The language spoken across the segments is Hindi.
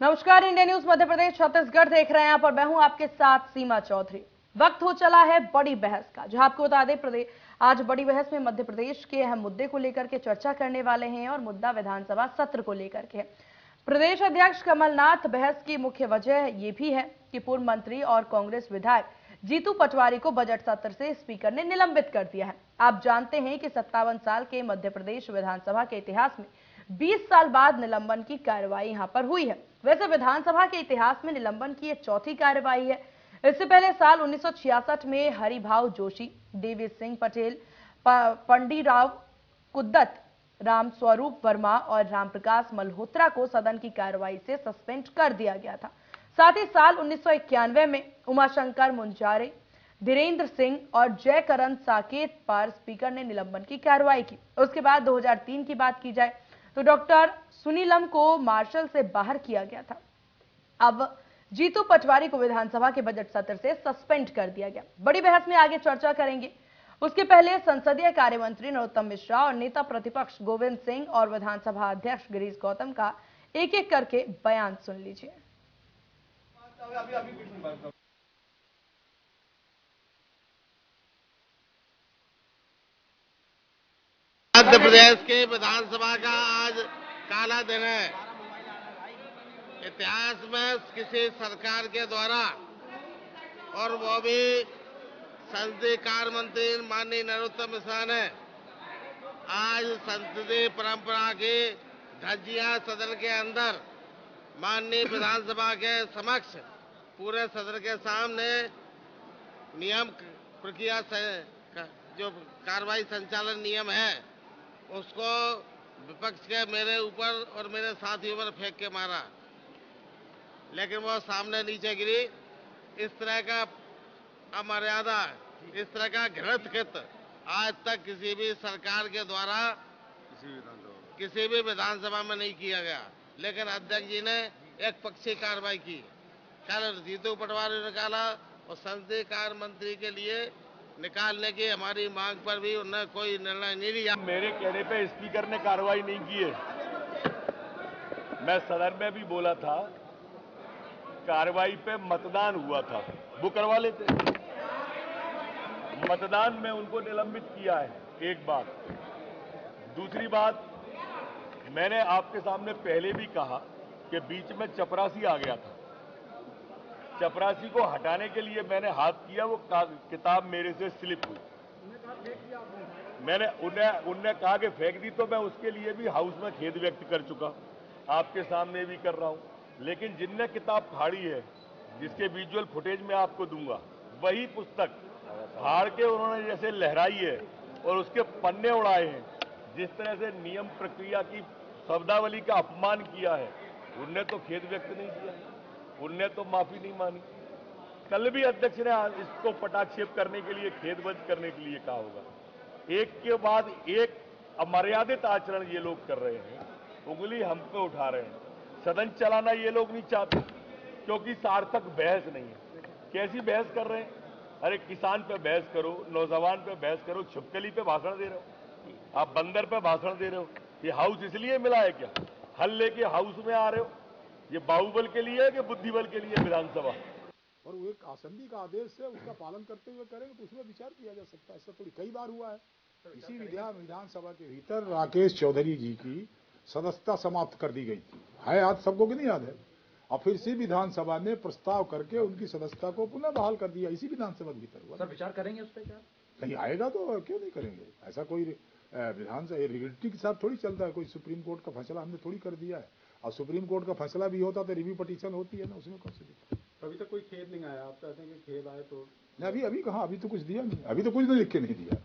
नमस्कार, इंडिया न्यूज मध्य प्रदेश छत्तीसगढ़ देख रहे हैं आप और मैं हूं आपके साथ सीमा चौधरी। वक्त हो चला है बड़ी बहस का, जहां आपको बता दें आज बड़ी बहस में मध्य प्रदेश के अहम मुद्दे को लेकर के चर्चा करने वाले हैं और मुद्दा विधानसभा सत्र को लेकर के है। प्रदेश अध्यक्ष कमलनाथ बहस की मुख्य वजह यह भी है कि पूर्व मंत्री और कांग्रेस विधायक जीतू पटवारी को बजट सत्र से स्पीकर ने निलंबित कर दिया है। आप जानते हैं कि 57 साल के मध्य प्रदेश विधानसभा के इतिहास में 20 साल बाद निलंबन की कार्रवाई यहां पर हुई है। वैसे विधानसभा के इतिहास में निलंबन की यह चौथी कार्रवाई है। इससे पहले साल 1966 में हरिभाव जोशी, देवी सिंह पटेल, पंडीराव कुद्दत, राम स्वरूप वर्मा और रामप्रकाश मल्होत्रा को सदन की कार्रवाई से सस्पेंड कर दिया गया था। साथ ही साल 1991 में उमाशंकर मुंजारे, धीरेन्द्र सिंह और जयकरण साकेत पर स्पीकर ने निलंबन की कार्रवाई की। उसके बाद 2003 की बात की जाए तो डॉक्टर सुनीलम को मार्शल से बाहर किया गया था। अब जीतू पटवारी को विधानसभा के बजट सत्र से सस्पेंड कर दिया गया। बड़ी बहस में आगे चर्चा करेंगे। उसके पहले संसदीय कार्य मंत्री नरोत्तम मिश्रा और नेता प्रतिपक्ष गोविंद सिंह और विधानसभा अध्यक्ष गिरीश गौतम का एक एक करके बयान सुन लीजिए। मध्य प्रदेश के विधानसभा का आज काला दिन है। इतिहास में किसी सरकार के द्वारा, और वो भी संसदीय कार्य मंत्री माननीय नरोत्तम मिश्रा ने आज संसदीय परंपरा की धज्जियां सदन के अंदर माननीय विधानसभा के समक्ष पूरे सदन के सामने नियम प्रक्रिया से जो कार्रवाई संचालन नियम है उसको विपक्ष के मेरे ऊपर और मेरे साथियों पर फेंक के मारा, लेकिन वो सामने नीचे गिरी। इस तरह का अमर्यादा, इस तरह का घृणित कृत्य आज तक किसी भी सरकार के द्वारा किसी भी विधानसभा में नहीं किया गया। लेकिन अध्यक्ष जी ने एक पक्षीय कार्रवाई की। कल जीतू पटवारी निकाला और संसदीय कार्य मंत्री के लिए निकालने की हमारी मांग पर भी उन्होंने कोई निर्णय नहीं लिया। मेरे कहने पे स्पीकर ने कार्रवाई नहीं की है। मैं सदन में भी बोला था, कार्रवाई पे मतदान हुआ था, वो करवा लेते। मतदान में उनको निलंबित किया है, एक बात। दूसरी बात, मैंने आपके सामने पहले भी कहा कि बीच में चपरासी आ गया था। चपरासी को हटाने के लिए मैंने हाथ किया, वो किताब मेरे से स्लिप हुई। मैंने उन्हें कहा कि फेंक दी, तो मैं उसके लिए भी हाउस में खेद व्यक्त कर चुका, आपके सामने भी कर रहा हूं। लेकिन जिनने किताब फाड़ी है, जिसके विजुअल फुटेज में आपको दूंगा, वही पुस्तक फाड़ के उन्होंने जैसे लहराई है और उसके पन्ने उड़ाए हैं, जिस तरह से नियम प्रक्रिया की शब्दावली का अपमान किया है, उनने तो खेद व्यक्त नहीं किया, उनने तो माफी नहीं मानी। कल भी अध्यक्ष ने इसको पटाक्षेप करने के लिए, खेदबंद करने के लिए कहा होगा। एक के बाद एक अमर्यादित आचरण ये लोग कर रहे हैं, उंगली हम पे उठा रहे हैं। सदन चलाना ये लोग नहीं चाहते, क्योंकि सार्थक बहस नहीं है। कैसी बहस कर रहे हैं? अरे किसान पे बहस करो, नौजवान पे बहस करो, छिपकली पे भाषण दे रहे हो, आप बंदर पे भाषण दे रहे हो। ये हाउस इसलिए मिला है क्या? हल लेके हाउस में आ रहे हो? ये बाहुबल के लिए है कि बुद्धिबल के लिए विधानसभा? और वो एक असेंबली का आदेश है, उसका पालन करते हुए करेंगे तो उसमें विचार किया जा सकता है। ऐसा थोड़ी कई बार हुआ है। इसी विधानसभा के भीतर राकेश चौधरी जी की सदस्यता समाप्त कर दी गई थी, है याद सबको कि नहीं याद है? और फिर इसी विधानसभा ने प्रस्ताव करके उनकी सदस्यता को पुनः बहाल कर दिया। इसी विधानसभा के भीतर हुआ। सर विचार करेंगे उस पर? क्या नहीं आएगा तो क्यों नहीं करेंगे? ऐसा कोई विधानसभा रेगुलेटरी के साथ थोड़ी चलता है। कोई सुप्रीम कोर्ट का फैसला हमने थोड़ी कर दिया है, और सुप्रीम कोर्ट का फैसला भी होता तो रिव्यू पिटीशन होती है ना, उसमें कौन सी दिक्कत? अभी तक कोई खेद नहीं आया? आप कहते हैं कि खेद आए तो नहीं, अभी कहाँ, अभी तो कुछ दिया नहीं, अभी तो कुछ नहीं लिख के नहीं दिया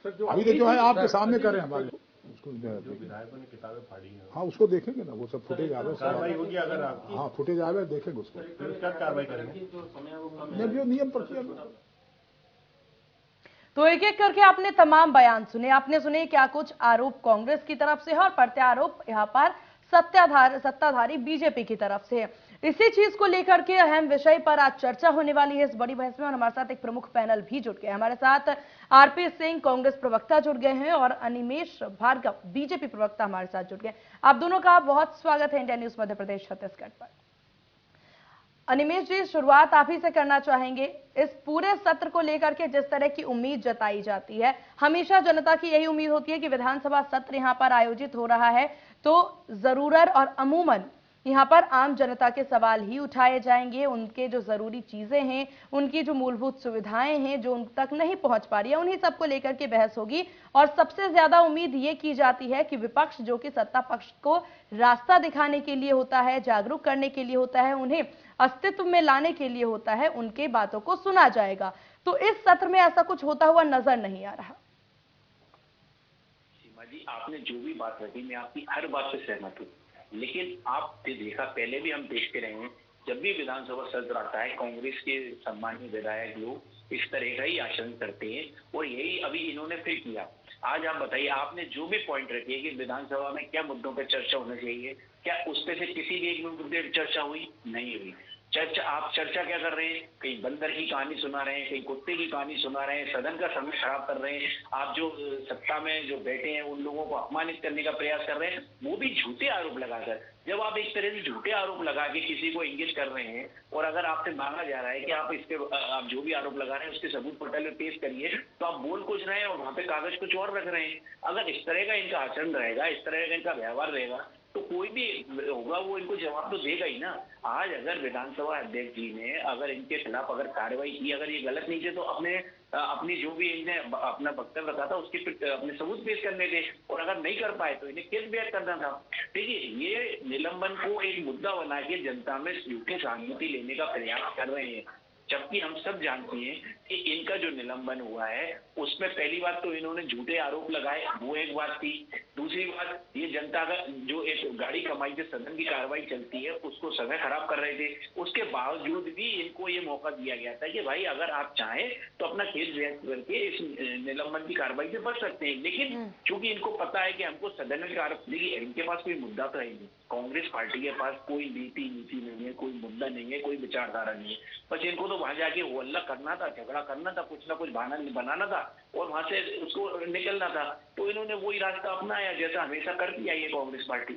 सर। जो अभी तो जो है आपके सामने कर रहे हैं हमारे उसको, जो विधायकों ने किताबें फाड़ी हैं, हाँ उसको देखेंगे ना, वो सब फुटेज आ कार्रवाई होगी अगर आप, हाँ फुटेज आ गए, देखेंगे उसको, क्या कार्रवाई करेंगे? जो नियम प्रक्रिया। तो एक एक करके आपने तमाम बयान सुने, आपने सुने क्या कुछ आरोप कांग्रेस की तरफ से है और प्रत्यारोप यहाँ पर सत्ताधारी बीजेपी की तरफ से है। इसी चीज को लेकर के अहम विषय पर आज चर्चा होने वाली है इस बड़ी बहस में, और हमारे साथ एक प्रमुख पैनल भी जुड़ गए। हमारे साथ आरपी सिंह कांग्रेस प्रवक्ता जुड़ गए हैं और अनिमेश भार्गव बीजेपी प्रवक्ता हमारे साथ जुड़ गए। आप दोनों का बहुत स्वागत है इंडिया न्यूज मध्य प्रदेश छत्तीसगढ़ पर। अनिमेश जी, शुरुआत आप ही से करना चाहेंगे। इस पूरे सत्र को लेकर के जिस तरह की उम्मीद जताई जाती है, हमेशा जनता की यही उम्मीद होती है कि विधानसभा सत्र यहां पर आयोजित हो रहा है तो जरूरत और अमूमन यहां पर आम जनता के सवाल ही उठाए जाएंगे। उनके जो जरूरी चीजें हैं, उनकी जो मूलभूत सुविधाएं हैं जो उन तक नहीं पहुंच पा रही है, उन्हीं सबको लेकर के बहस होगी। और सबसे ज्यादा उम्मीद ये की जाती है कि विपक्ष, जो कि सत्ता पक्ष को रास्ता दिखाने के लिए होता है, जागरूक करने के लिए होता है, उन्हें अस्तित्व में लाने के लिए होता है, उनके बातों को सुना जाएगा। तो इस सत्र में ऐसा कुछ होता हुआ नजर नहीं आ रहा। सीमा जी, आपने जो भी बात रखी, मैं आपकी हर बात से सहमत हूँ। लेकिन आपने देखा, पहले भी हम देखते रहे हैं, जब भी विधानसभा सत्र आता है, कांग्रेस के सम्मानीय विधायक लोग इस तरह का ही आचरण करते हैं और यही अभी इन्होंने फिर किया। आज आप बताइए, आपने जो भी पॉइंट रखे कि विधानसभा में क्या मुद्दों पर चर्चा होना चाहिए, क्या उस पे से किसी भी एक मुद्दे पर चर्चा हुई? नहीं हुई। आप चर्चा क्या कर रहे हैं? कहीं बंदर की कहानी सुना रहे हैं, कहीं कुत्ते की कहानी सुना रहे हैं, सदन का समय खराब कर रहे हैं। आप जो सत्ता में जो बैठे हैं उन लोगों को अपमानित करने का प्रयास कर रहे हैं, वो भी झूठे आरोप लगाकर। जब आप एक तरह से झूठे आरोप लगा के किसी को इंगित कर रहे हैं और अगर आपसे मांगा जा रहा है कि आप इस पे आप जो भी आरोप लगा रहे हैं उसके सबूत पोर्टल में पेश करिए, तो आप बोल कुछ रहे हैं और वहां पे कागज कुछ और रख रहे हैं। अगर इस तरह का इनका आचरण रहेगा, इस तरह का इनका व्यवहार रहेगा, तो कोई भी होगा वो इनको जवाब तो देगा ही ना। आज अगर विधानसभा अध्यक्ष जी ने अगर इनके खिलाफ अगर कार्रवाई की, अगर ये गलत नहीं थे, तो अपनी जो भी इन्हें अपना वक्तव्य रखा था उसके अपने सबूत पेश करने थे, और अगर नहीं कर पाए तो इन्हें केस बैक करना था। ठीक है, ये निलंबन को एक मुद्दा बना के जनता में झूठी सहानुभूति लेने का प्रयास कर रहे हैं, जबकि हम सब जानते हैं कि इनका जो निलंबन हुआ है उसमें पहली बात तो इन्होंने झूठे आरोप लगाए, वो एक बात थी। दूसरी बात, ये जनता का जो एक गाड़ी कमाई से सदन की कार्रवाई चलती है उसको समय खराब कर रहे थे। उसके बावजूद भी इनको ये मौका दिया गया था कि भाई अगर आप चाहें तो अपना केस व्यक्त करके इस निलंबन की कार्रवाई से बच सकते हैं। लेकिन चूंकि इनको पता है कि हमको सदन में कार्रवाई, इनके पास कोई मुद्दा तो है नहीं, कांग्रेस पार्टी के पास कोई नीति नहीं है, कोई मुद्दा नहीं है, कोई विचारधारा नहीं है। बस इनको तो वहां जाके हल्ला करना था, झगड़ा करना था, कुछ ना कुछ बहाना बनाना था और वहां से उसको निकलना था। तो इन्होंने वही रास्ता अपनाया जैसा हमेशा करती आई है कांग्रेस पार्टी।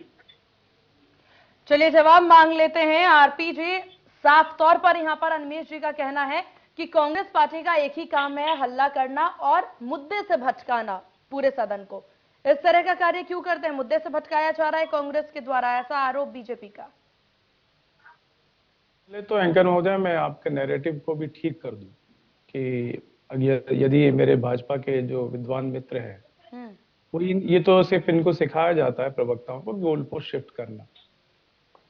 चलिए जवाब मांग लेते हैं। आरपी जी, साफ तौर पर यहां पर अनिमेश जी का कहना है कि कांग्रेस पार्टी का एक ही काम है, हल्ला करना और मुद्दे से भटकाना पूरे सदन को। इस तरह का कार्य क्यों करते हैं? मुद्दे से भटकाया जा रहा है कांग्रेस के द्वारा, ऐसा आरोप बीजेपी का। पहले तो एंकर महोदय, मैं आपके नैरेटिव को भी ठीक कर दूं कि यदि मेरे भाजपा के जो विद्वान मित्र हैं वो ये तो सिर्फ इनको सिखाया जाता है प्रवक्ताओं को गोल पोस्ट शिफ्ट करना।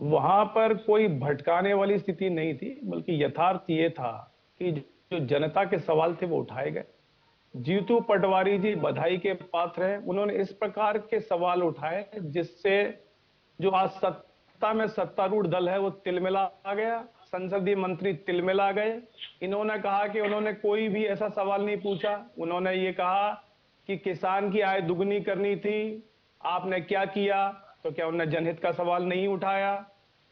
वहां पर कोई भटकाने वाली स्थिति नहीं थी, बल्कि यथार्थ ये था कि जो जनता के सवाल थे वो उठाए गए। जीतू पटवारी जी बधाई के पात्र हैं, उन्होंने इस प्रकार के सवाल उठाए जिससे जो आज सत्ता में सत्तारूढ़ दल है वो तिलमिला आ गया, संसदीय मंत्री तिलमिला गए। इन्होंने कहा कि उन्होंने कोई भी ऐसा सवाल नहीं पूछा। उन्होंने ये कहा कि किसान की आय दुगनी करनी थी, आपने क्या किया? तो क्या उन्होंने जनहित का सवाल नहीं उठाया?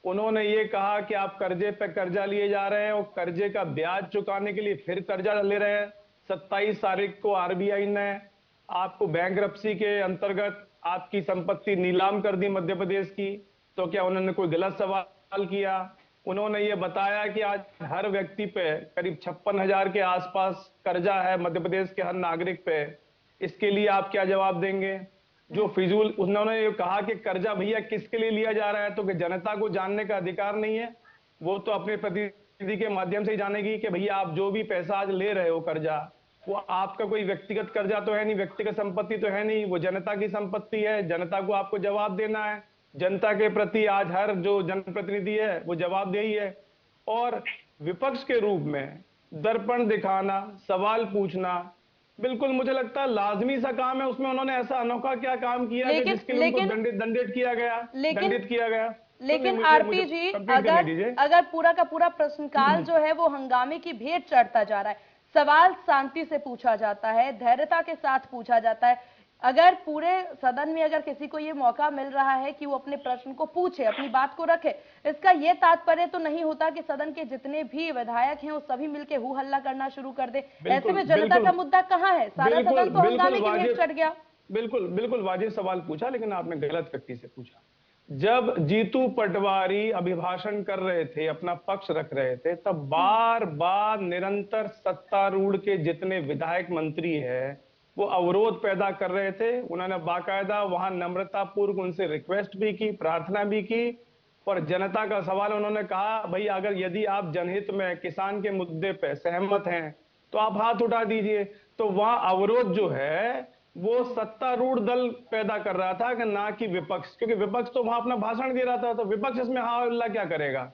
उन्होंने ये कहा कि आप कर्जे पे कर्जा लिए जा रहे हैं और कर्जे का ब्याज चुकाने के लिए फिर कर्जा ले रहे हैं। 27 तारीख को आरबीआई ने आपको बैंकरप्सी के अंतर्गत आपकी संपत्ति नीलाम कर दी मध्य प्रदेश की। तो क्या उन्होंने कोई गलत सवाल किया? उन्होंने ये बताया कि आज हर व्यक्ति पे करीब 56,000 के आसपास कर्जा है मध्य प्रदेश के हर नागरिक पे। इसके लिए आप क्या जवाब देंगे? जो फिजूल, उन्होंने ये कहा कि कर्जा भैया किसके लिए लिया जा रहा है, तो कि जनता को जानने का अधिकार नहीं है, वो तो अपने प्रतिनिधि के माध्यम से ही जानेगी कि भैया आप जो भी पैसा आज ले रहे हो कर्जा, वो आपका कोई व्यक्तिगत कर्जा तो है नहीं, व्यक्तिगत संपत्ति तो है नहीं, वो जनता की संपत्ति है। जनता को आपको जवाब देना है। जनता के प्रति आज हर जो जनप्रतिनिधि है वो जवाबदेही है। और विपक्ष के रूप में दर्पण दिखाना, सवाल पूछना, बिल्कुल मुझे लगता है लाजमी सा काम है। उसमें उन्होंने ऐसा अनोखा क्या काम किया कि जिसके लिए उनको दंडित किया गया। लेकिन आरपी जी, अगर पूरा का पूरा प्रश्नकाल जो है वो हंगामे की भेंट चढ़ता जा रहा है, सवाल शांति से पूछा जाता है, धैर्यता के साथ पूछा जाता है। अगर पूरे सदन में अगर किसी को ये मौका मिल रहा है कि वो अपने प्रश्न को पूछे, अपनी बात को रखे, इसका ये तात्पर्य तो नहीं होता कि सदन के जितने भी विधायक हैं वो सभी मिलके हु हल्ला करना शुरू कर दे। ऐसे में जनता का मुद्दा कहाँ है? सारा सदन तो हंगामे की भेंट चढ़ गया। बिल्कुल वाजिब सवाल पूछा, लेकिन आपने गलत व्यक्ति से पूछा। जब जीतू पटवारी अभिभाषण कर रहे थे, अपना पक्ष रख रहे थे, तब बार बार निरंतर सत्तारूढ़ के जितने विधायक मंत्री हैं वो अवरोध पैदा कर रहे थे। उन्होंने बाकायदा वहां नम्रतापूर्वक उनसे रिक्वेस्ट भी की, प्रार्थना भी की, और जनता का सवाल उन्होंने कहा भाई अगर यदि आप जनहित में किसान के मुद्दे पे सहमत हैं तो आप हाथ उठा दीजिए। तो वहां अवरोध जो है वो सत्तारूढ़ दल पैदा कर रहा था कि ना कि विपक्ष, क्योंकि विपक्ष तो वहां अपना भाषण दे रहा था, तो विपक्ष इसमें हाँ अल्लाह क्या करेगा।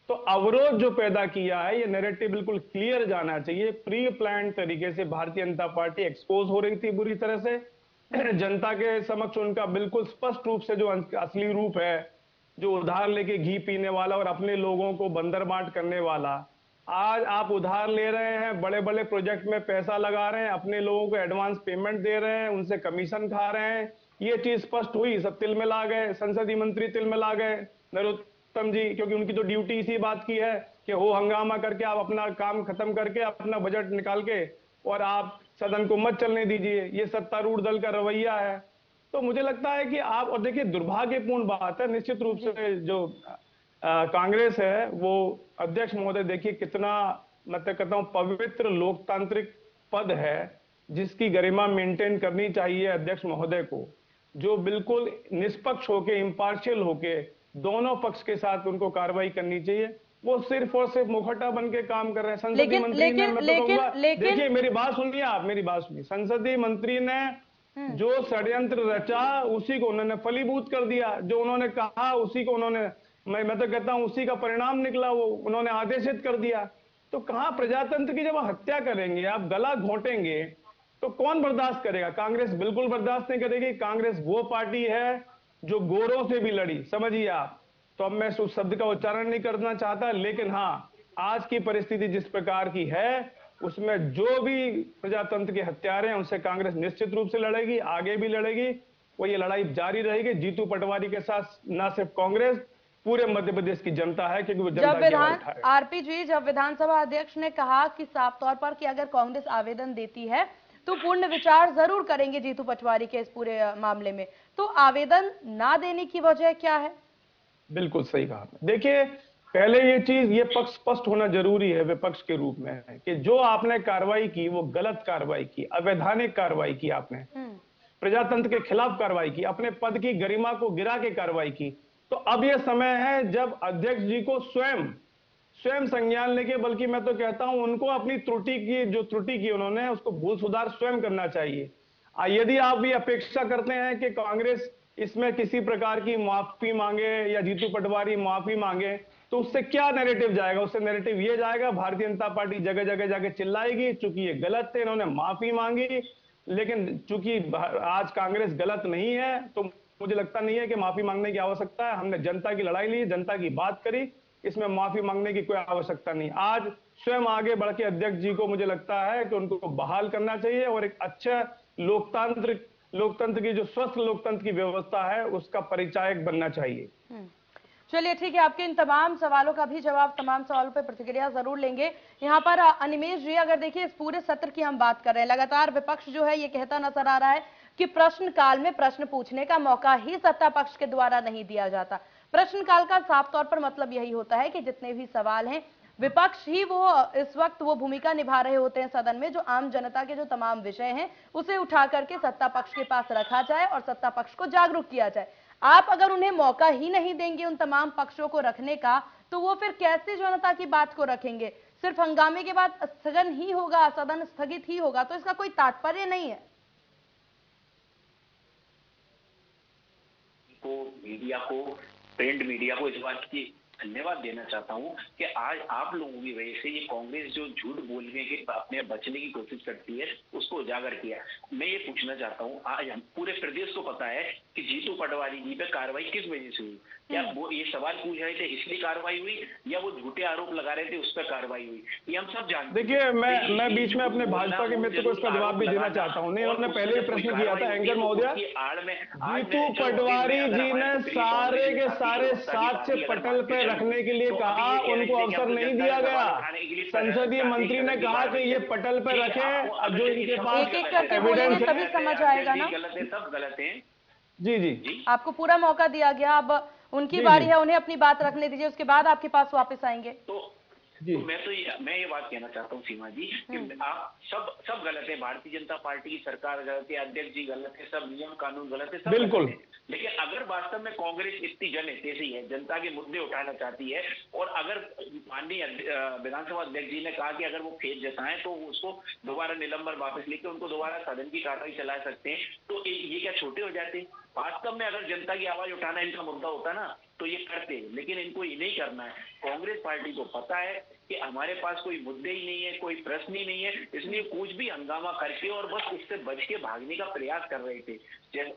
तो अवरोध जो पैदा किया है, ये नैरेटिव बिल्कुल क्लियर जाना चाहिए। प्री प्लान तरीके से भारतीय जनता पार्टी एक्सपोज हो रही थी बुरी तरह से। जनता के समक्ष उनका बिल्कुल स्पष्ट रूप से जो असली रूप है, जो उधार लेके घी पीने वाला और अपने लोगों को बंदर बांट करने वाला, आज आप उधार ले रहे हैं, बड़े बड़े प्रोजेक्ट में पैसा लगा रहे हैं, अपने लोगों को एडवांस पेमेंट दे रहे हैं, उनसे कमीशन खा रहे हैं। ये चीज स्पष्ट हुई, सब तिल में ला गए, संसदीय मंत्री तिल में ला गए, नरोत्तम जी, क्योंकि उनकी तो ड्यूटी इसी बात की है कि हो हंगामा करके आप अपना काम खत्म करके अपना बजट निकाल के और आप सदन को मत चलने दीजिए। ये सत्तारूढ़ दल का रवैया है। तो मुझे लगता है कि आप, और देखिए दुर्भाग्यपूर्ण बात है निश्चित रूप से, जो कांग्रेस है वो अध्यक्ष महोदय देखिए कितना, मैं तो कहता हूं पवित्र लोकतांत्रिक पद है जिसकी गरिमा मेंटेन करनी चाहिए अध्यक्ष महोदय को, जो बिल्कुल निष्पक्ष होके, इम्पार्शियल होके दोनों पक्ष के साथ उनको कार्रवाई करनी चाहिए। वो सिर्फ और सिर्फ मुखौटा बन के काम कर रहे हैं। संसदीय मंत्री ने, मैं तो कहूंगा, देखिए मेरी बात सुनिए आप, मेरी बात सुनिए। संसदीय मंत्री ने जो षड्यंत्र रचा उसी को उन्होंने फलीभूत कर दिया, जो उन्होंने कहा उसी को उन्होंने, मैं तो कहता हूं उसी का परिणाम निकला, वो उन्होंने आदेशित कर दिया। तो कहां प्रजातंत्र की जब हत्या करेंगे, आप गला घोंटेंगे, तो कौन बर्दाश्त करेगा? कांग्रेस बिल्कुल बर्दाश्त नहीं करेगी। कांग्रेस वो पार्टी है जो गोरों से भी लड़ी, समझिए आप। तो अब मैं उस शब्द का उच्चारण नहीं करना चाहता, लेकिन हाँ, आज की परिस्थिति जिस प्रकार की है उसमें जो भी प्रजातंत्र के हत्यारे हैं उनसे कांग्रेस निश्चित रूप से लड़ेगी, आगे भी लड़ेगी, वो ये लड़ाई जारी रहेगी। जीतू पटवारी के साथ न सिर्फ कांग्रेस, पूरे मध्य प्रदेश की जनता है, क्योंकि वो जनता की आवाज उठाएगी। आरपी जी, जब विधानसभा अध्यक्ष ने कहा कि साफ तौर पर कि अगर कांग्रेस आवेदन देती है तो पूर्ण विचार जरूर करेंगे जीतू पटवारी के इस पूरे मामले में, तो आवेदन ना देने की वजह क्या है? बिल्कुल सही कहा। देखिए पहले ये पक्ष स्पष्ट होना जरूरी है विपक्ष के रूप में, कि जो आपने कार्रवाई की वो गलत कार्रवाई की, अवैधानिक कार्रवाई की, आपने प्रजातंत्र के खिलाफ कार्रवाई की, अपने पद की गरिमा को गिरा के कार्रवाई की। तो अब यह समय है जब अध्यक्ष जी को स्वयं संज्ञान लेके, बल्कि मैं तो कहता हूं उनको अपनी त्रुटि की उन्होंने, उसको भूल सुधार स्वयं करना चाहिए। यदि आप ये अपेक्षा करते हैं कि कांग्रेस इसमें किसी प्रकार की माफी मांगे या जीतू पटवारी माफी मांगे, तो उससे क्या नैरेटिव जाएगा? उससे नैरेटिव ये जाएगा भारतीय जनता पार्टी जगह जगह जाके चिल्लाएगी चूंकि ये गलत थे, इन्होंने माफी मांगी। लेकिन चूंकि आज कांग्रेस गलत नहीं है तो मुझे लगता नहीं है कि माफी मांगने की आवश्यकता है। हमने जनता की लड़ाई ली, जनता की बात करी, इसमें माफी मांगने की कोई आवश्यकता नहीं। आज स्वयं आगे बढ़ के अध्यक्ष जी को मुझे लगता है कि उनको बहाल करना चाहिए और एक अच्छा लोकतंत्र की, जो स्वस्थ लोकतंत्र की व्यवस्था है, उसका परिचायक बनना चाहिए। चलिए ठीक है, आपके इन तमाम सवालों का भी जवाब, तमाम सवालों पर प्रतिक्रिया जरूर लेंगे। यहाँ पर अनिमेश जी, अगर देखिए इस पूरे सत्र की हम बात कर रहे हैं, लगातार विपक्ष जो है ये कहता नजर आ रहा है कि प्रश्नकाल में प्रश्न पूछने का मौका ही सत्ता पक्ष के द्वारा नहीं दिया जाता। प्रश्नकाल का साफ तौर पर मतलब यही होता है कि जितने भी सवाल हैं विपक्ष ही वो इस वक्त वो भूमिका निभा रहे होते हैं सदन में, जो आम जनता के जो तमाम विषय हैं उसे उठा करके सत्ता पक्ष के पास रखा जाए और सत्ता पक्ष को जागरूक किया जाए। आप अगर उन्हें मौका ही नहीं देंगे उन तमाम पक्षों को रखने का, तो वो फिर कैसे जनता की बात को रखेंगे? सिर्फ हंगामे के बाद स्थगन ही होगा, सदन स्थगित ही होगा, तो इसका कोई तात्पर्य नहीं है। मीडिया को, प्रिंट मीडिया को इस बात की धन्यवाद देना चाहता हूं कि आज आप लोगों की वजह से ये कांग्रेस जो झूठ बोलने के अपने बचने की कोशिश करती है उसको उजागर किया। मैं ये पूछना चाहता हूं, आज हम पूरे प्रदेश को पता है कि जीतू पटवारी जी पे कार्रवाई किस वजह से हुई। क्या वो ये सवाल पूछ रहे थे इसलिए कार्रवाई हुई, या वो झूठे आरोप लगा रहे थे उस पर कार्रवाई हुई? ये हम सब जानते हैं। देखिए मैं बीच में अपने भाजपा के मित्र को इसका जवाब भी देना चाहता हूँ। नहीं, उन्होंने पहले ही प्रश्न किया था एंकर महोदया, जीतू पटवारी जी ने सारे के सारे साक्ष्य पटल पे रखने के लिए कहा, उनको अवसर नहीं दिया गया। संसदीय मंत्री ने कहा कि ये पटल पे रखें, जो इनके पास एविडेंस तभी समझ आएगा ना। गलत है, सब गलत है। जी, आपको पूरा मौका दिया गया। अब उनकी जी, बारी जी। है, उन्हें अपनी बात रखने दीजिए, उसके बाद आपके पास वापस आएंगे। जी। मैं ये बात कहना चाहता हूँ सीमा जी कि आप सब गलत है। भारतीय जनता पार्टी की सरकार गलत है, अध्यक्ष जी गलत है, सब नियम कानून गलत है, सब बिल्कुल। गलत है। लेकिन अगर वास्तव में कांग्रेस इतनी जनहितैषी है, जनता के मुद्दे उठाना चाहती है, और अगर माननीय विधानसभा अध्यक्ष जी ने कहा कि अगर वो खेद जताएं तो उसको दोबारा निलंबन वापस लेके उनको दोबारा सदन की कार्रवाई चला सकते हैं, तो ये क्या छोटे हो जाते? वास्तव में अगर जनता की आवाज उठाना इनका मुद्दा होता ना तो ये करते, लेकिन इनको ये नहीं करना है। कांग्रेस पार्टी को पता है कि हमारे पास कोई मुद्दे ही नहीं है, कोई प्रश्न ही नहीं है, इसलिए कुछ भी हंगामा करके और बस उससे बच के भागने का प्रयास कर रहे थे।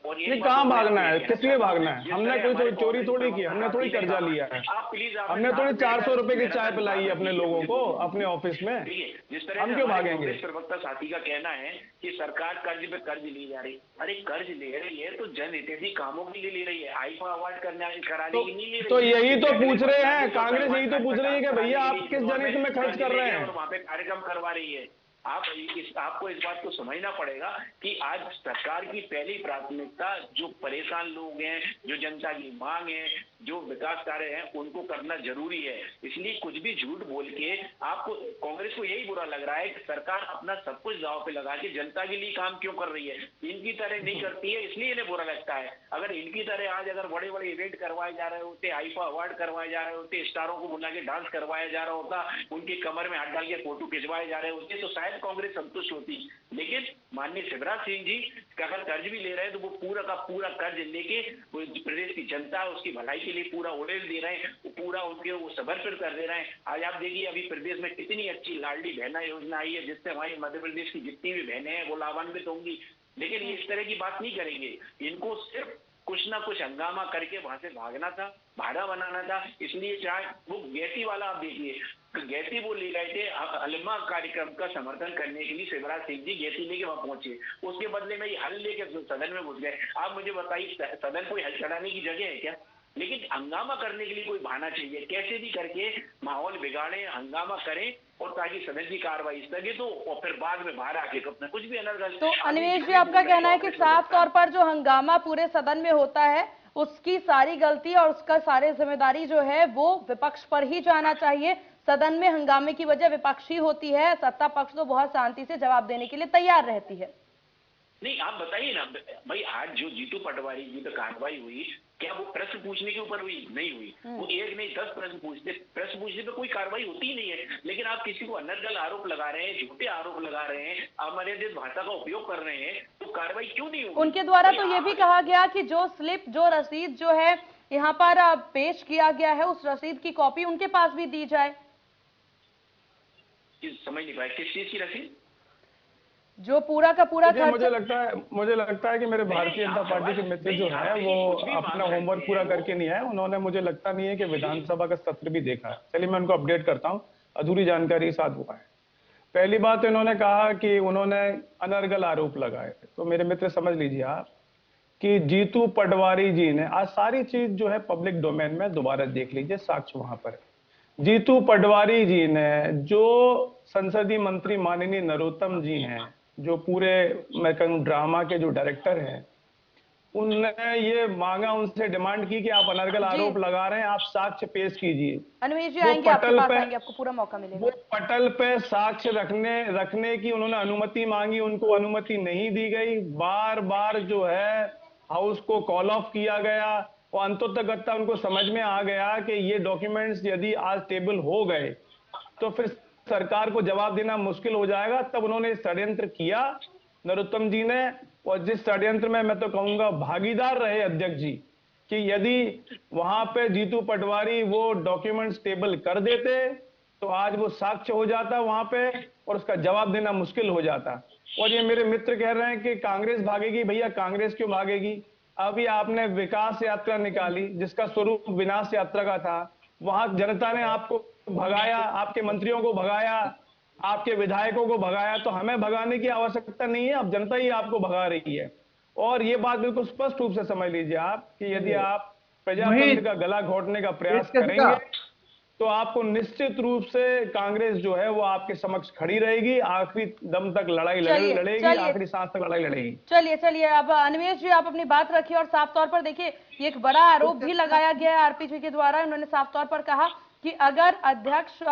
और ये कहाँ भागना है, किस लिए भागना है? हमने कोई चोरी थोड़ी की, हमने थोड़ी कर्जा लिया है, आप प्लीज हमने थोड़ी 400 रुपए की चाय पिलाई है अपने लोगों को अपने ऑफिस में। जिस तरह हम क्यों भागेंगे? कांग्रेस प्रवक्ता साथी का कहना है कि सरकार कर्ज पे कर्ज ली जा रही, अरे कर्ज ले रही है तो जनहितैषी कामों के लिए ले रही है, आईफा अवार्ड कराने की नहीं ले रही। तो यही तो पूछ रहे हैं, कांग्रेस यही तो पूछ रही है कि भैया आप किस जनहित में खर्च कर रहे हैं? और वहाँ पे कार्यक्रम करवा रही है। आपको इस बात को समझना पड़ेगा कि आज सरकार की पहली प्राथमिकता जो परेशान लोग हैं, जो जनता की मांग है, जो विकास कार्य हैं, उनको करना जरूरी है। इसलिए कुछ भी झूठ बोल के आपको, कांग्रेस को यही बुरा लग रहा है कि सरकार अपना सब कुछ दांव पे लगा के जनता के लिए काम क्यों कर रही है। इनकी तरह नहीं करती है, इसलिए इन्हें बुरा लगता है। अगर इनकी तरह आज अगर बड़े बड़े इवेंट करवाए जा रहे होते, आईफा अवार्ड करवाए जा रहे होते, स्टारों को बुला के डांस करवाया जा रहा होता, उनकी कमर में हाथ डाल के फोटो खिंचवाए जा रहे होते, तो शायद कांग्रेस संतुष्ट होती। लेकिन माननीय शिवराज सिंह जी अगर कर्ज भी ले रहे हैं तो वो पूरा का पूरा कर्ज लेके प्रदेश की जनता उसकी भलाई के लिए पूरा उड़ेल दे रहे हैं, पूरा उनके वो समर्पित कर दे रहे हैं। आज आप देखिए अभी प्रदेश में कितनी अच्छी लाडली बहना योजना आई है, जिससे हमारी मध्य प्रदेश की जितनी भी बहनें हैं वो लाभान्वित होंगी। लेकिन ये इस तरह की बात नहीं करेंगे, इनको सिर्फ कुछ ना कुछ हंगामा करके वहां से भागना था, भाड़ा बनाना था। इसलिए चाहे वो गेटी वाला आप देखिए, गेटी वो ले गए थे हलमा कार्यक्रम का समर्थन करने के लिए, शिवराज सिंह जी गेटी लेके वहां पहुंचे, उसके बदले में ये हल लेके सदन में घुस गए। आप मुझे बताइए सदन कोई हल चढ़ाने की जगह है क्या? लेकिन हंगामा करने के लिए कोई बहाना चाहिए, कैसे भी करके माहौल बिगाड़े, हंगामा करें और ताकि सदन की कार्रवाई स्थगित तो, और फिर बाद में बाहर आके अपना कुछ भी अनर्गल। तो अनिमेष जी, आपका कहना है कि साफ तौर पर जो हंगामा पूरे सदन में होता है उसकी सारी गलती और उसका सारे जिम्मेदारी जो है वो विपक्ष पर ही जाना चाहिए। सदन में हंगामे की वजह विपक्ष ही होती है, सत्ता पक्ष तो बहुत शांति से जवाब देने के लिए तैयार रहती है। नहीं आप बताइए ना भाई, आज जो जीतू पटवारी जी पे कार्रवाई हुई, क्या वो प्रश्न पूछने के ऊपर हुई? नहीं हुई। वो एक नहीं 10 प्रश्न पूछने पे कोई कार्रवाई होती ही नहीं है। लेकिन आप किसी को अनर्गल आरोप लगा रहे हैं, झूठे आरोप लगा रहे हैं, अमर्यादित भाषा का उपयोग कर रहे हैं, तो कार्रवाई क्यों नहीं होगी? उनके द्वारा तो ये भी कहा गया कि जो स्लिप, जो रसीद जो है यहाँ पर पेश किया गया है, उस रसीद की कॉपी उनके पास भी दी जाए। समझ नहीं पाया, किस चीज की रसीद? जो पूरा का पूरा मुझे लगता है कि मेरे भारतीय जनता पार्टी के मित्र जो है वो अपना होमवर्क पूरा करके नहीं आए। उन्होंने, मुझे लगता नहीं है कि विधानसभा का सत्र भी देखा है। चलिए मैं उनको अपडेट करता हूँ, अधूरी जानकारी साथ हुआ है। पहली बात तो इन्होंने कहा कि उन्होंने अनर्गल आरोप लगाए, तो मेरे मित्र समझ लीजिए आप कि जीतू पटवारी जी ने, आज सारी चीज जो है पब्लिक डोमेन में, दोबारा देख लीजिए, साक्ष्य वहां पर। जीतू पटवारी जी ने, जो संसदीय मंत्री माननीय नरोत्तम जी हैं, जो पूरे मैं कहूँ ड्रामा के जो डायरेक्टर हैं, उनने ये मांगा, उनसे डिमांड की कि आप अनर्गल आरोप लगा रहे हैं, आप साक्ष्य पेश कीजिए। अनिमेष जी आएंगे, आपके पास आएंगे, आपको पूरा मौका मिलेगा। वो पटल पे साक्ष्य रखने की उन्होंने अनुमति मांगी, उनको अनुमति नहीं दी गई। बार बार जो है हाउस को कॉल ऑफ किया गया और अंततः उनको समझ में आ गया कि ये डॉक्यूमेंट्स यदि आज टेबल हो गए तो फिर सरकार को जवाब देना मुश्किल हो जाएगा। तब उन्होंने षड्यंत्र किया नरोत्तम जी ने, और जिस षड्यंत्र में मैं तो कहूंगा भागीदार रहे अध्यक्ष जी, कि यदि वहां पे जीतू पटवारी वो डॉक्यूमेंट्स टेबल कर देते तो आज वो साक्ष्य हो जाता वहां पे और उसका जवाब देना मुश्किल हो जाता। और ये मेरे मित्र कह रहे हैं कि कांग्रेस भागेगी, भैया कांग्रेस क्यों भागेगी? अभी आपने विकास यात्रा निकाली जिसका स्वरूप विनाश यात्रा का था, वहां जनता ने आपको भगाया, आपके मंत्रियों को भगाया, आपके विधायकों को भगाया, तो हमें भगाने की आवश्यकता नहीं है, अब जनता ही आपको भगा रही है। और ये बात बिल्कुल स्पष्ट रूप से समझ लीजिए आप कि यदि आप प्रजातंत्र का गला घोटने का प्रयास करेंगे तो आपको निश्चित रूप से कांग्रेस जो है वो आपके समक्ष खड़ी रहेगी, आखिरी दम तक लड़ाई लड़ेगी, आखिरी सांस तक लड़ाई लड़ेगी। चलिए अब अनिमेष जी आप अपनी बात रखिए और साफ तौर पर देखिए ये एक बड़ा आरोप भी लगाया गया है आरपीजी के द्वारा। उन्होंने साफ तौर पर कहा कि अगर अध्यक्ष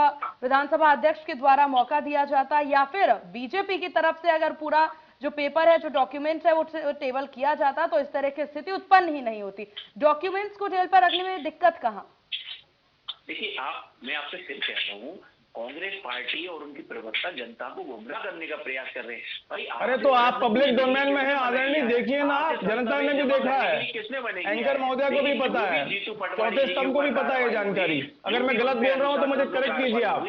विधानसभा अध्यक्ष के द्वारा मौका दिया जाता या फिर बीजेपी की तरफ से अगर पूरा जो पेपर है, जो डॉक्यूमेंट्स है वो टेबल किया जाता तो इस तरह की स्थिति उत्पन्न ही नहीं होती। डॉक्यूमेंट्स को टेबल पर रखने में दिक्कत कहाँ? देखिए मैं आपसे फिर कह रहा हूँ, कांग्रेस पार्टी और उनकी प्रवक्ता जनता को गुमराह करने का प्रयास कर रहे हैं भाई। अरे तो आप पब्लिक डोमेन में है आदरणीय, देखिए ना, आप जनता ने भी देखा है, एंकर महोदय को भी पता है, चौथे स्तंभ को भी पता है जानकारी। अगर मैं गलत बोल रहा हूँ तो मुझे करेक्ट कीजिए आप।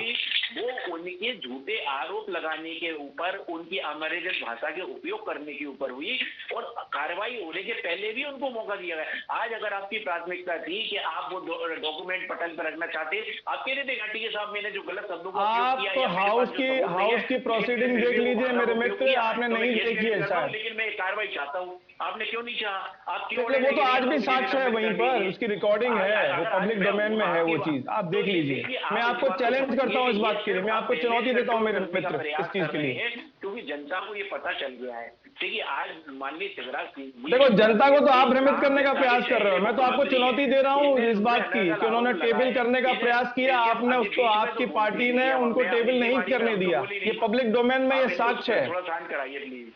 वो उनके झूठे आरोप लगाने के ऊपर, उनकी अमर्यादित भाषा के उपयोग करने के ऊपर हुई और कार्रवाई होने के पहले भी उनको मौका दिया गया। आज अगर आपकी प्राथमिकता थी कि आप वो डॉक्यूमेंट पटल पर रखना चाहते, आप कह रहे थे घाटी के साहब मैंने जो गलत शब्दों का आप तो हाउस की प्रोसीडिंग देख लीजिए मेरे मित्र, आपने नहीं देखी है शायद। लेकिन मैं कार्रवाई चाहता हूँ, आपने क्यों नहीं चाहा? आप क्यों? वो तो आज भी साक्ष्य है वहीं पर, उसकी रिकॉर्डिंग है, वो पब्लिक डोमेन में है वो चीज, आप देख लीजिए। मैं आपको चैलेंज करता हूँ इस बात के लिए, मैं आपको चुनौती देता हूँ मेरे मित्र इस चीज के लिए, क्योंकि जनता को ये पता चल गया है। देखिए आज माननीय शिवराज सिंह, देखो जनता को तो आप भ्रमित करने का प्रयास कर रहे हो, मैं तो आपको चुनौती दे रहा हूँ इस बात की कि उन्होंने टेबल करने का प्रयास किया, आपने उसको, आपकी पार्टी ने उनको टेबल नहीं करने दिया। ये पब्लिक डोमेन में ये साक्ष्य है। थोड़ा शांत कराइए प्लीज।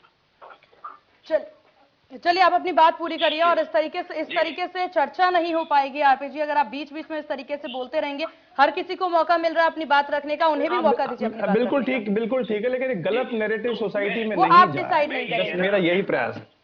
चलिए आप अपनी बात पूरी करिए और इस तरीके से चर्चा नहीं हो पाएगी आरपीजी। अगर आप बीच बीच में इस तरीके से बोलते रहेंगे, हर किसी को मौका मिल रहा है अपनी बात रखने का, उन्हें भी मौका दीजिए अपनी बात। बिल्कुल ठीक है, लेकिन गलत नैरेटिव सोसाइटी में वो नहीं आप डिसाइड नहीं करेंगे, मेरा यही प्रयास है।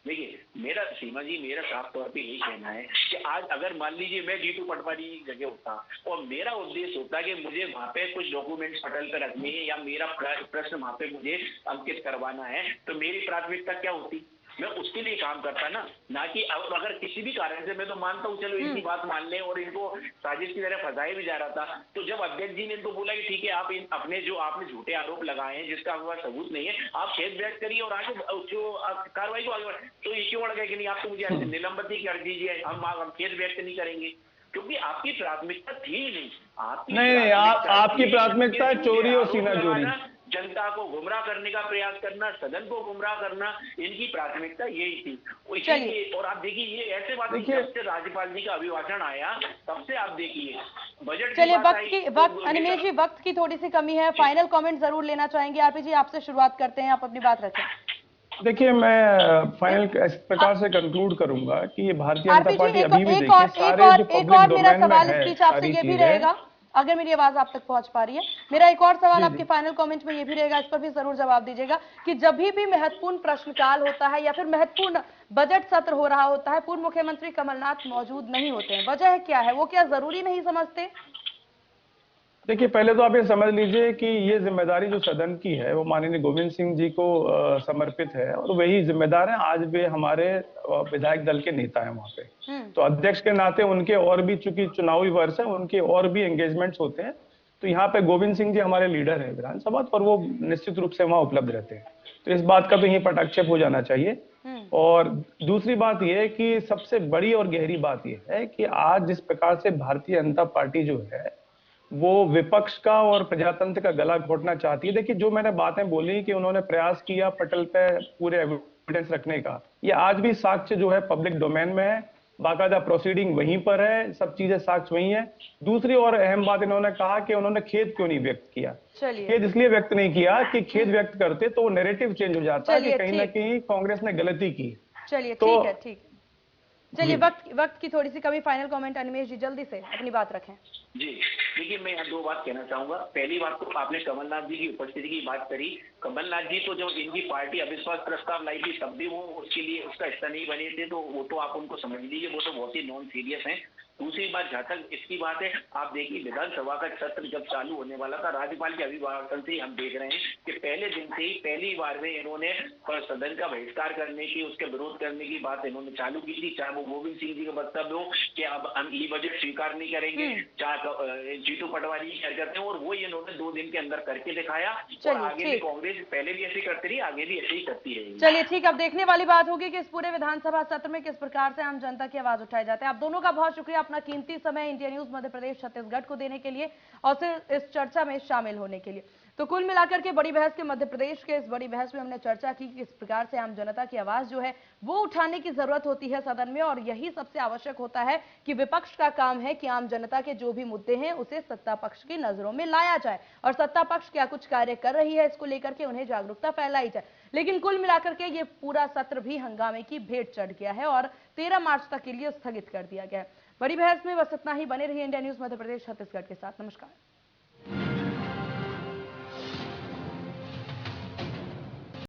देखिए मेरा सीमा जी, मेरा साफ तौर पे यही कहना है कि आज अगर मान लीजिए मैं जीतू पटवारी की जगह होता और मेरा उद्देश्य होता कि मुझे वहां पे कुछ डॉक्यूमेंट्स पटल पर रखने हैं या मेरा प्रश्न वहां पे मुझे अंकित करवाना है, तो मेरी प्राथमिकता क्या होती? मैं उसके लिए काम करता ना कि अगर किसी भी कारण से, मैं तो मानता हूँ चलो इनकी बात मान ले और इनको साजिश की तरह फंसाया भी जा रहा था, तो जब अध्यक्ष जी ने इनको बोला कि ठीक है आप अपने जो आपने झूठे आरोप लगाए हैं जिसका आपके पास सबूत नहीं है, आप खेद व्यक्त करिए और आगे जो कार्रवाई को आगे बढ़े, तो ये क्यों अड़ गए कि नहीं आप तो मुझे निलंबित ही कर दीजिए, हम खेद व्यक्त नहीं करेंगे? क्योंकि आपकी प्राथमिकता थी ही नहीं। आपकी प्राथमिकता है चोरी और सीनाजोरी, जनता को गुमराह करने का प्रयास करना, सदन को गुमराह करना, इनकी प्राथमिकता यही थी। और आप देखिए ये ऐसे बात है, जब से राज्यपाल जी का अभिभाषण आया तब से आप देखिए बजट। चलिए अनिमेष जी वक्त की थोड़ी सी कमी है, फाइनल कमेंट जरूर लेना चाहेंगे। आरपी जी आपसे शुरुआत करते हैं, आप अपनी बात रखें। देखिए मैं फाइनल इस प्रकार से कंक्लूड करूंगा कि ये भारतीय जनता पार्टी अभी भी एक और मेरा सवाल इस बीच आपसे ये भी रहेगा, अगर मेरी आवाज आप तक पहुंच पा रही है, मेरा एक और सवाल आपके फाइनल कमेंट में ये भी रहेगा, इस पर भी जरूर जवाब दीजिएगा कि जब भी महत्वपूर्ण प्रश्नकाल होता है या फिर महत्वपूर्ण बजट सत्र हो रहा होता है, पूर्व मुख्यमंत्री कमलनाथ मौजूद नहीं होते हैं, वजह क्या है? वो क्या जरूरी नहीं समझते? देखिए पहले तो आप ये समझ लीजिए कि ये जिम्मेदारी जो सदन की है वो माननीय गोविंद सिंह जी को समर्पित है और वही जिम्मेदार हैं। आज भी हमारे विधायक दल के नेता हैं वहाँ पे, तो अध्यक्ष के नाते उनके और भी, चूंकि चुनावी वर्ष है, उनके और भी एंगेजमेंट्स होते हैं, तो यहाँ पे गोविंद सिंह जी हमारे लीडर है विधानसभा और वो निश्चित रूप से वहाँ उपलब्ध रहते हैं, तो इस बात का तो यही पटाक्षेप हो जाना चाहिए। और दूसरी बात यह है कि सबसे बड़ी और गहरी बात यह है कि आज जिस प्रकार से भारतीय जनता पार्टी जो है वो विपक्ष का और प्रजातंत्र का गला घोटना चाहती है। देखिए जो मैंने बातें बोली कि उन्होंने प्रयास किया पटल पे पूरे एविडेंस रखने का, ये आज भी साक्ष्य जो है पब्लिक डोमेन में है, बाकायदा प्रोसीडिंग वहीं पर है, सब चीजें साक्ष्य वहीं है। दूसरी और अहम बात इन्होंने कहा कि उन्होंने खेद क्यों नहीं व्यक्त किया। खेद इसलिए व्यक्त नहीं किया कि खेद व्यक्त करते तो वो नैरेटिव चेंज हो जाता है कि कहीं ना कहीं कांग्रेस ने गलती की। चलिए ठीक है। चलिए वक्त की थोड़ी सी कमी, फाइनल कमेंट अनिमेष जी जल्दी से अपनी बात रखें। जी देखिए मैं यहाँ दो बात कहना चाहूंगा। पहली बात तो आपने कमलनाथ जी की उपस्थिति की बात करी। कमलनाथ जी तो जब इनकी पार्टी अविश्वास प्रस्ताव लाई थी तब भी वो उसके लिए उसका हिस्सा नहीं बने थे, तो वो तो आप उनको समझ लीजिए, वो तो बहुत ही नॉन सीरियस हैं। दूसरी बात जहाँ तक इसकी बात है, आप देखिए विधानसभा का सत्र जब चालू होने वाला था, राज्यपाल के अभिभाषण से ही हम देख रहे हैं कि पहले दिन से ही पहली बार में इन्होंने सदन का बहिष्कार करने की, उसके विरोध करने की बात इन्होंने चालू की थी। चाहे वो गोविंद सिंह जी का वक्तव्य हो कि अब हम ई बजट स्वीकार नहीं करेंगे, चाहे जीतू पटवारी की हरकतें, और वो इन्होंने 2 दिन के अंदर करके दिखाया। और चलिए, आगे भी ठीक। कांग्रेस पहले भी ऐसे करती रही, आगे भी ऐसे ही करती रहेगी। चलिए ठीक, अब देखने वाली बात होगी कि इस पूरे विधानसभा सत्र में किस प्रकार से आम जनता की आवाज उठाई जाती है। आप दोनों का बहुत शुक्रिया अपना कीमती समय इंडिया न्यूज मध्य प्रदेश छत्तीसगढ़ को देने के लिए और फिर इस चर्चा में शामिल होने के लिए। तो कुल मिलाकर के बड़ी बहस के मध्य प्रदेश के इस बड़ी बहस में हमने चर्चा की कि किस प्रकार से आम जनता की आवाज जो है वो उठाने की जरूरत होती है सदन में, और यही सबसे आवश्यक होता है कि विपक्ष का काम है कि आम जनता के जो भी मुद्दे हैं उसे सत्ता पक्ष की नजरों में लाया जाए और सत्ता पक्ष क्या कुछ कार्य कर रही है इसको लेकर के उन्हें जागरूकता फैलाई जाए। लेकिन कुल मिलाकर के ये पूरा सत्र भी हंगामे की भेंट चढ़ गया है और 13 मार्च तक के लिए स्थगित कर दिया गया है। बड़ी बहस में बस इतना ही। बने रहिए इंडिया न्यूज मध्य प्रदेश छत्तीसगढ़ के साथ। नमस्कार।